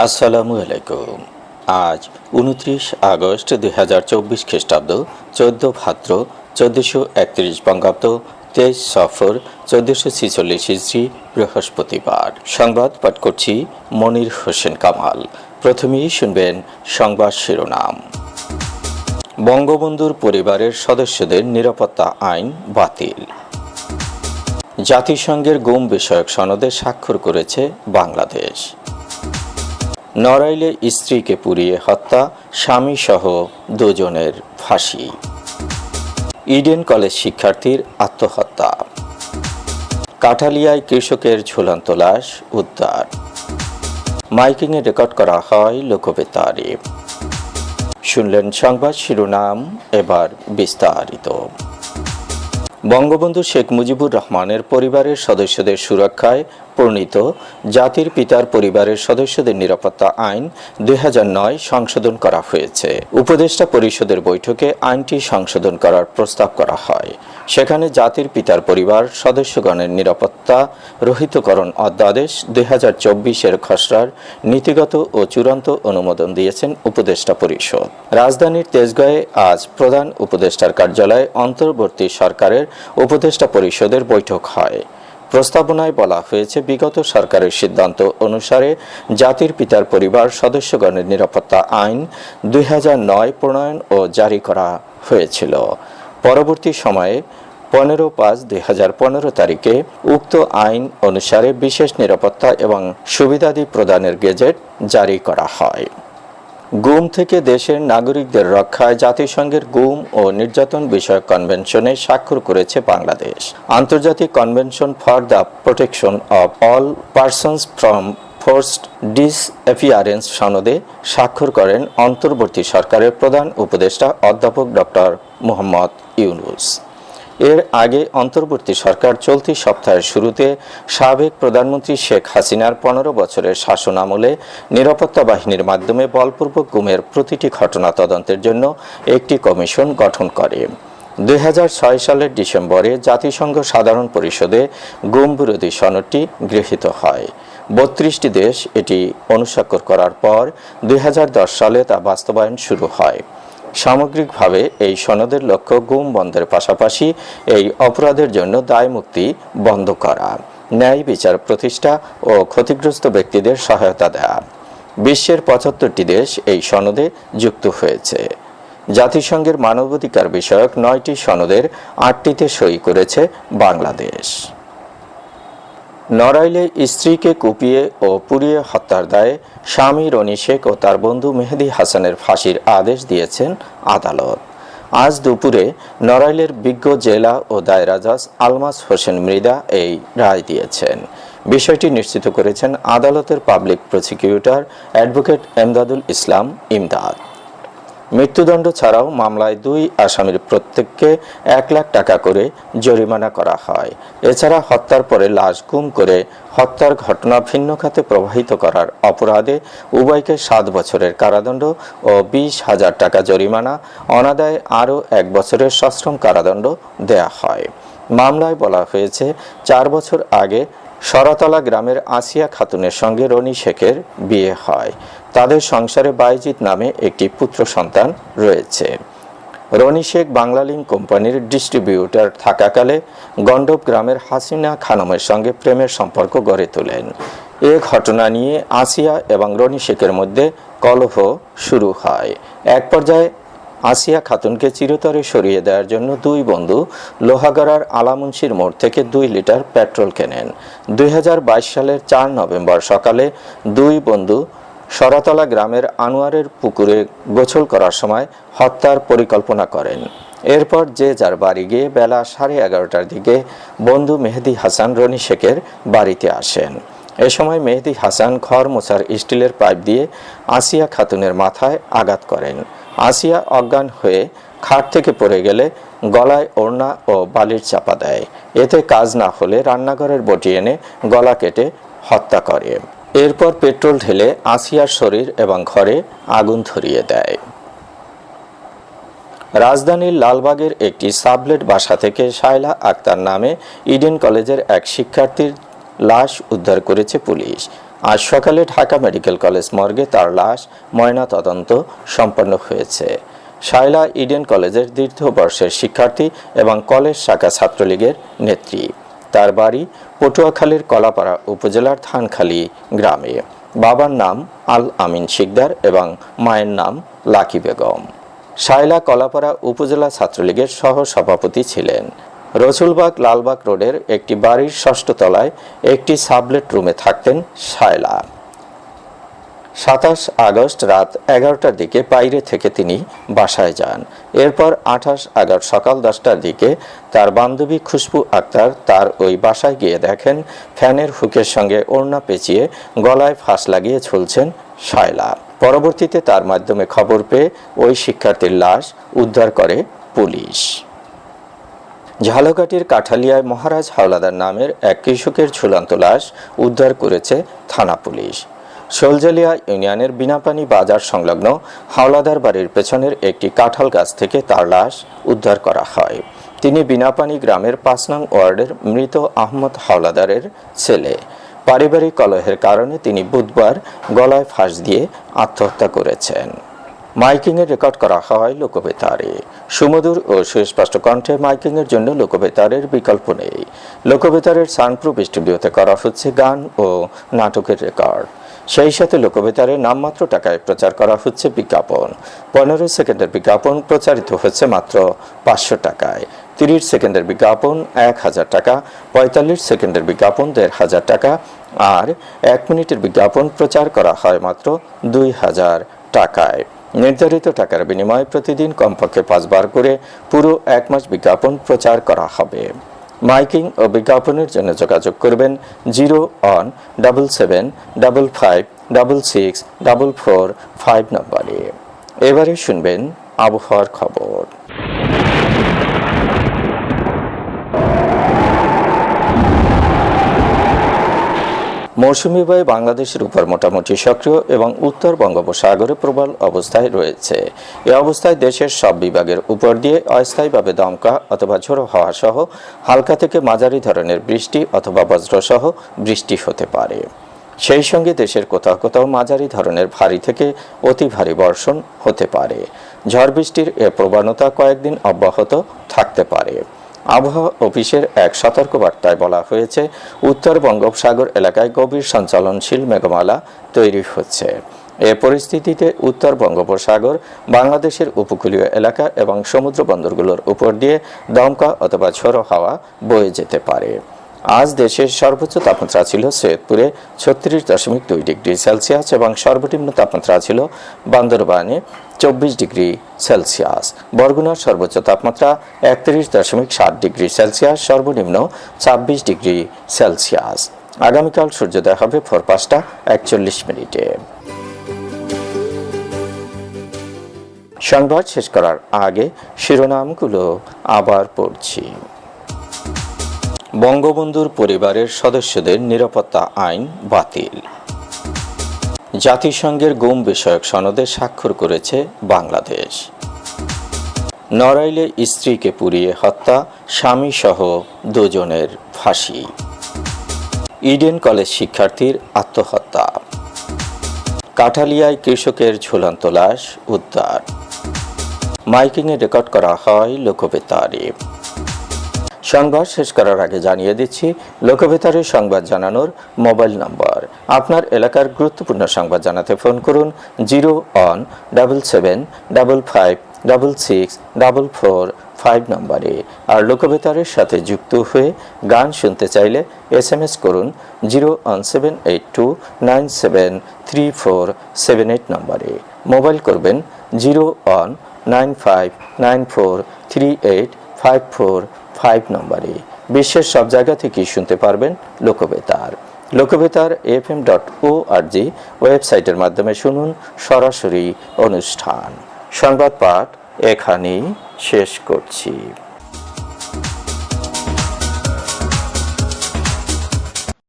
আসসালামু আলাইকুম। আজ 29 আগস্ট 2024 খ্রিস্টাব্দ, 14 ভাদ্র 1431 বঙ্গাব্দ, 23 সফর 1446 হিজরি, বৃহস্পতিবার। সংবাদ পাঠ করছি মনির হোসেন কামাল। প্রথমেই শুনবেন সংবাদ শিরোনাম। বঙ্গবন্ধুর পরিবারের সদস্যদের নিরাপত্তা আইন বাতিল। জাতিসংঘের গুম বিষয়ক সনদে স্বাক্ষর করেছে বাংলাদেশ। নড়াইলে স্ত্রীকে পুড়িয়ে হত্যা, স্বামীসহ দুজনের ফাঁসি। ইডেন কলেজ শিক্ষার্থীর আত্মহত্যা। কাঠালিয়ায় কৃষকের ঝুলন্ত লাশ উদ্ধার। মাইকিংয়ে রেকর্ড করা হয় লোকবেতারে। শুনলেন সংবাদ শিরোনাম, এবার বিস্তারিত। বঙ্গবন্ধু শেখ মুজিবুর রহমানের পরিবারের সদস্যদের সুরক্ষায় প্রণীত জাতির পিতার পরিবারের সদস্যদের নিরাপত্তা আইন 2009 সংশোধন করা হয়েছে। উপদেষ্টা পরিষদের বৈঠকে আইনটি সংশোধন করার প্রস্তাব করা হয়। সেখানে জাতির পিতার পরিবার সদস্যগণের নিরাপত্তা রহিতকরণ অধ্যাদেশ 2024-এর খসড়ার নীতিগত ও চূড়ান্ত অনুমোদন দিয়েছেন উপদেষ্টা পরিষদ। রাজধানীর তেজগাঁয়ে আজ প্রধান উপদেষ্টার কার্যালয়ে অন্তর্বর্তী সরকারের উপদেষ্টা পরিষদের বৈঠক হয়। প্রস্তাবনায় বলা হয়েছে, বিগত সরকারের সিদ্ধান্ত অনুসারে জাতির পিতার পরিবার সদস্যগণের নিরাপত্তা আইন 2009 প্রণয়ন ও জারি করা হয়েছিল। পরবর্তী সময়ে 15/5/2015 তারিখে উক্ত আইন অনুসারে বিশেষ নিরাপত্তা এবং সুবিধাদি প্রদানের গেজেট জারি করা হয়। গুম থেকে দেশের নাগরিকদের রক্ষায় জাতিসংঘের গুম ও নির্যাতন বিষয়ক কনভেনশনে স্বাক্ষর করেছে বাংলাদেশ। আন্তর্জাতিক convention for the protection of all persons from forced disappearance সনদে স্বাক্ষর করেন অন্তর্বর্তী সরকারের প্রধান উপদেষ্টা অধ্যাপক ডক্টর মোহাম্মদ ইউনূস। এর আগে অন্তর্বর্তী সরকার চলতি সপ্তাহের শুরুতে সাবেক প্রধানমন্ত্রী শেখ হাসিনার 15 বছরের শাসন আমলে নিরাপত্তা বাহিনীর মাধ্যমে বলপূর্বক গুমের প্রতিটি ঘটনা তদন্তের জন্য একটি কমিশন গঠন করে। 2006 সালের ডিসেম্বরে জাতিসংঘ সাধারণ পরিষদে গুম বিরোধী সনদটি গৃহীত হয়। 32টি দেশ এটি অনুস্বাক্ষর করার পর 2010 সালে তা বাস্তবায়ন শুরু হয়। সামগ্রিকভাবে এই সনদের লক্ষ্য গুম বন্ধের পাশাপাশি এই অপরাধের জন্য দায়মুক্তি বন্ধ করা, ন্যায় বিচার প্রতিষ্ঠা ও ক্ষতিগ্রস্ত ব্যক্তিদের সহায়তা দেয়া। বিশ্বের 75টি দেশ এই সনদে যুক্ত হয়েছে। জাতিসংঘের মানবাধিকার বিষয়ক 9টি সনদের 8টিতে সই করেছে বাংলাদেশ। নড়াইলে স্ত্রীকে কুপিয়ে ও পুড়িয়ে হত্যার দায়ে স্বামী রনি শেখ ও তার বন্ধু মেহেদী হাসানের ফাঁসির আদেশ দিয়েছেন আদালত। আজ দুপুরে নড়াইলের বিজ্ঞ জেলা ও দায়রা জজ আলমাস হোসেন মৃধা এই রায় দিয়েছেন। বিষয়টি নিশ্চিত করেছেন আদালতের পাবলিক প্রসিকিউটর অ্যাডভোকেট এমদাদুল ইসলাম ইমদাদ। মৃত্যুদণ্ড ছাড়াও মামলায় 2 আসামির প্রত্যেককে 1 লাখ টাকা করে জরিমানা করা হয়। এছাড়া হত্যার পরে লাশ গুম করে হত্যার ঘটনা ভিন্ন খাতে প্রবাহিত করার অপরাধে উভয়কে 7 বছরের কারাদণ্ড ও 20,000 টাকা জরিমানা, অনাদায়ে আরও 1 বছরের সশ্রম কারাদণ্ড দেয়া হয়। মামলায় বলা হয়েছে, 4 বছর আগে সরাতলা গ্রামের আসিয়া খাতুনের সঙ্গে রনি শেখের বিয়ে হয়। তাদের সংসারে বাইজিৎ নামে একটি পুত্র সন্তান রয়েছে। রনি শেখ বাংলালিংক কোম্পানির ডিস্ট্রিবিউটর থাকাকালে গণ্ডব গ্রামের হাসিনা খানমের সঙ্গে প্রেমের সম্পর্ক গড়ে তোলেন। এ ঘটনা নিয়ে আসিয়া এবং রনি শেখের মধ্যে কলহ শুরু হয়। এক পর্যায়ে আসিয়া খাতুনকে চিরতরে সরিয়ে দেওয়ার জন্য 2 বন্ধু লোহাগড়ার আলামুনশির মোড় থেকে 2 লিটার পেট্রোল কেনেন। 2022 সালের 4 নভেম্বর সকালে 2 বন্ধু সরাতলা গ্রামের আনোয়ারের পুকুরে গোসল করার সময় হত্যার পরিকল্পনা করেন। এরপর যে যার বাড়ি গিয়ে বেলা 11:30টার দিকে বন্ধু মেহেদী হাসান রনি শেখের বাড়িতে আসেন। এ সময় মেহেদী হাসান ঘর মোছার স্টিলের পাইপ দিয়ে আসিয়া খাতুনের মাথায় আঘাত করেন। আসিয়া অজ্ঞান হয়ে খাট থেকে পড়ে গেলে গলায় ওড়না ও বালির চাপা দেয়। এতে কাজ না হলে রান্নাঘরের বটি এনে গলা কেটে হত্যা করে। এরপর পেট্রোল ঢেলে আসিয়ার শরীর এবং ঘরে আগুন ধরিয়ে দেয়। রাজধানীর লালবাগের একটি সাবলেট বাসা থেকে শায়লা আক্তার নামে ইডেন কলেজের এক শিক্ষার্থীর লাশ উদ্ধার করেছে পুলিশ। আজ সকালে ঢাকা মেডিকেল কলেজ মর্গে তার লাশ ময়নাতদন্ত সম্পন্ন হয়েছে। শায়লা ইডেন কলেজের দ্বিতীয় বর্ষের শিক্ষার্থী এবং কলেজ শাখা ছাত্রলীগের নেত্রী। তার বাড়ি পটুয়াখালীর কলাপাড়া উপজেলার ধানখালী গ্রামে। বাবার নাম আল আমিন শিকদার এবং মায়ের নাম লাকি বেগম। শায়লা কলাপাড়া উপজেলা ছাত্রলীগের সহ সভাপতি ছিলেন। রসুলবাগ লালবাগ রোডের একটি বাড়ির ৬ষ্ঠ তলায় একটি সাবলেট রুমে থাকতেন শায়লা। ২৭ আগস্ট রাত ১১টার দিকে বাইরে থেকে তিনি বাসায় যান। এরপর ২৮ আগস্ট সকাল ১০টার দিকে তার বান্ধবী খুশবু আক্তার তার ওই বাসায় গিয়ে দেখেন ফ্যানের হুকের সঙ্গে ওড়না পেঁচিয়ে গলায় ফাঁস লাগিয়ে ঝুলছেন শায়লা। পরবর্তীতে তার মাধ্যমে খবর পেয়ে ওই শিক্ষার্থীর লাশ উদ্ধার করে পুলিশ। ঝালকাঠির কাঠালিয়ায় মহারাজ হাওলাদার নামের এক কৃষকের ঝুলন্ত লাশ উদ্ধার করেছে থানা পুলিশ। শোলজালিয়া ইউনিয়নের বিনাপানি বাজার সংলগ্ন হাওলাদার বাড়ির পেছনের একটি কাঁঠাল গাছ থেকে তার লাশ উদ্ধার করা হয়। তিনি বিনাপানি গ্রামের ৫ নং ওয়ার্ডের মৃত আহমদ হাওলাদারের ছেলে। পারিবারিক কলহের কারণে তিনি বুধবার গলায় ফাঁস দিয়ে আত্মহত্যা করেছেন। মাইকিংয়ে রেকর্ড করা হয় লোকবেতারে। সুমধুর ও সুস্পষ্ট কণ্ঠে মাইকিংয়ের জন্য লোকবেতারের বিকল্প নেই। লোকবেতারের সাউন্ডপ্রুফ স্টুডিওতে করা হচ্ছে গান ও নাটকের রেকর্ড। সেই সাথে লোকবেতারে নামমাত্র টাকায় প্রচার করা হচ্ছে বিজ্ঞাপন। ১৫ সেকেন্ডের বিজ্ঞাপন প্রচারিত হচ্ছে মাত্র ৫০০ টাকায়। ৩০ সেকেন্ডের বিজ্ঞাপন ১,০০০ টাকা, ৪৫ সেকেন্ডের বিজ্ঞাপন ১,৫০০ টাকা আর ১ মিনিটের বিজ্ঞাপন প্রচার করা হয় মাত্র ২,০০০ টাকায়। নির্ধারিত টাকার বিনিময়ে প্রতিদিন কমপক্ষে ৫ বার করে পুরো ১ মাস বিজ্ঞাপন প্রচার করা হবে। মাইকিং ও বিজ্ঞাপনের জন্য যোগাযোগ করবেন 0-17755664445 নম্বরে। এবারে শুনবেন আবহাওয়ার খবর। মৌসুমী বায়ু বাংলাদেশের উপর মোটামুটি সক্রিয় এবং উত্তর বঙ্গোপসাগরে প্রবল অবস্থায় রয়েছে। এই অবস্থায় দেশের সব বিভাগের উপর দিয়ে অস্থায়ীভাবে দমকা অথবা ঝোড়ো হাওয়া সহ হালকা থেকে মাঝারি ধরনের বৃষ্টি অথবা বজ্রসহ বৃষ্টি হতে পারে। সেই সঙ্গে দেশের কোথাও কোথাও মাঝারি ধরনের ভারী থেকে অতি ভারী বর্ষণ হতে পারে। ঝড় বৃষ্টির এ প্রবণতা কয়েকদিন অব্যাহত থাকতে পারে। আবহাওয়া অফিসের এক সতর্কবার্তায় বলা হয়েছে, উত্তর বঙ্গোপসাগর এলাকায় গভীর সঞ্চালনশীল মেঘমালা তৈরি হচ্ছে। এ পরিস্থিতিতে উত্তর বঙ্গোপসাগর, বাংলাদেশের উপকূলীয় এলাকা এবং সমুদ্র বন্দরগুলোর উপর দিয়ে দমকা অথবা ঝোড়ো হাওয়া বয়ে যেতে পারে। আজ দেশের সর্বোচ্চ তাপমাত্রা ছিল সৈয়দপুরে ৩৬.২ ডিগ্রি সেলসিয়াস এবং সর্বনিম্ন তাপমাত্রা ছিল বান্দরবানে ২৪ ডিগ্রি সেলসিয়াস। বরগুনার সর্বোচ্চ তাপমাত্রা ৩১.৭ ডিগ্রি সেলসিয়াস, সর্বনিম্ন ২৬ ডিগ্রি সেলসিয়াস। আগামীকাল সূর্যোদয় হবে ভোর ৫:৪১। সংবাদ শেষ করার আগে শিরোনামগুলো আবার পড়ছি। বঙ্গবন্ধুর পরিবারের সদস্যদের নিরাপত্তা আইন বাতিল। জাতিসংঘের গুম বিষয়ক সনদে স্বাক্ষর করেছে বাংলাদেশ। নড়াইলে স্ত্রীকে পুড়িয়ে হত্যা, স্বামীসহ ২ জনের ফাঁসি। ইডেন কলেজ শিক্ষার্থীর আত্মহত্যা। কাঠালিয়ায় কৃষকের ঝুলন্ত লাশ উদ্ধার। মাইকিংয়ে রেকর্ড করা হয় লোকবেতারে। সংবাদ শেষ করার আগে জানিয়ে দিচ্ছি লোকবেতারে সংবাদ জানানোর মোবাইল নম্বর। আপনার এলাকার গুরুত্বপূর্ণ সংবাদ জানাতে ফোন করুন 0-17755664445 নম্বরে। আর লোকবেতারের সাথে যুক্ত হয়ে গান শুনতে চাইলে SMS করুন 01782973478 নম্বরে। মোবাইল করবেন 01959438545 নম্বরে। বিশ্বের সব জায়গা থেকে শুনতে পারবেন লোকবেতার। লোকবেতার FM.org ওয়েবসাইটের মাধ্যমে শুনুন সরাসরি অনুষ্ঠান। সংবাদ পাঠ এখানেই শেষ করছি।